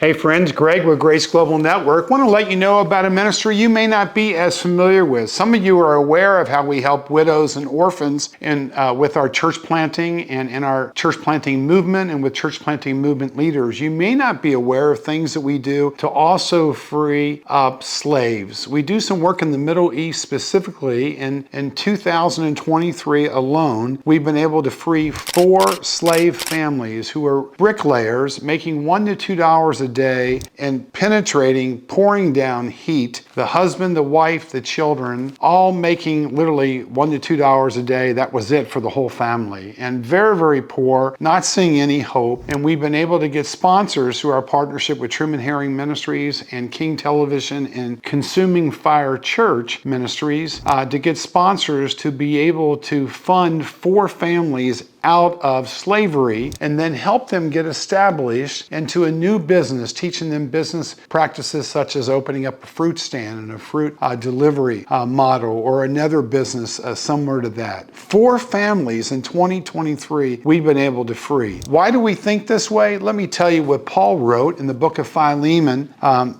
Hey friends, Greg with Grace Global Network. Want to let you know about a ministry you may not be as familiar with. Some of you are aware of how we help widows and orphans with our church planting and in our church planting movement and with church planting movement leaders. You may not be aware of things that we do to also free up slaves. We do some work in the Middle East specifically. In 2023 alone, we've been able to free 4 slave families who are bricklayers making $1 to $2 a day and penetrating, pouring down heat. The husband, the wife, the children, all making literally $1 to $2 a day. That was it for the whole family. And very, very poor, not seeing any hope. And we've been able to get sponsors through our partnership with Truman Herring Ministries and King Television and Consuming Fire Church Ministries to get sponsors to be able to fund 4 families out of slavery and then help them get established into a new business, teaching them business practices such as opening up a fruit stand and a fruit delivery model or another business similar to that. 4 families in 2023 we've been able to free. Why do we think this way? Let me tell you what Paul wrote in the book of Philemon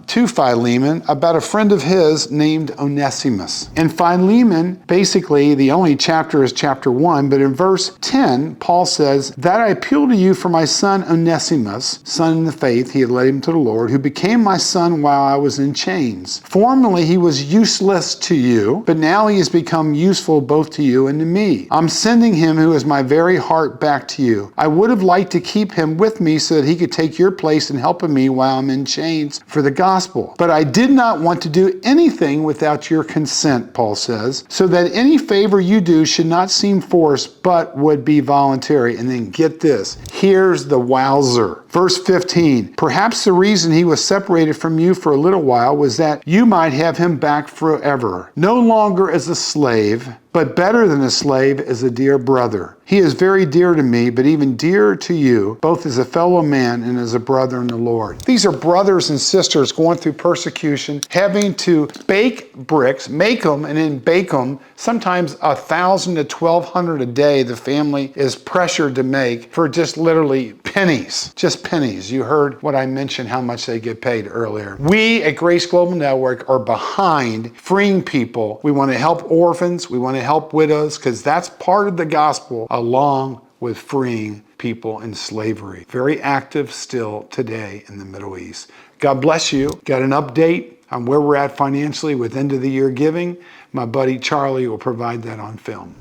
to Philemon about a friend of his named Onesimus. And Philemon, basically the only chapter is chapter 1, but in verse 10, Paul says, "That I appeal to you for my son Onesimus, son in the faith, he had led him to the Lord, who became my son while I was in chains. Formerly he was useless to you, but now he has become useful both to you and to me. I'm sending him who is my very heart back to you. I would have liked to keep him with me so that he could take your place in helping me while I'm in chains for the gospel. But I did not want to do anything without your consent," Paul says, "so that any favor you do should not seem forced, but would be voluntary." And then get this. Here's the wowzer. Verse 15, "Perhaps the reason he was separated from you for a little while was that you might have him back forever, no longer as a slave, but better than a slave, as a dear brother. He is very dear to me, but even dearer to you, both as a fellow man and as a brother in the Lord." These are brothers and sisters going through persecution, having to bake bricks, make them and then bake them, sometimes 1,000 to 1,200 a day the family is pressured to make for just literally pennies, just pennies. You heard what I mentioned, how much they get paid earlier. We at Grace Global Network are behind freeing people. We want to help orphans. We want to help widows because that's part of the gospel along with freeing people in slavery. Very active still today in the Middle East. God bless you. Got an update on where we're at financially with end of the year giving? My buddy Charlie will provide that on film.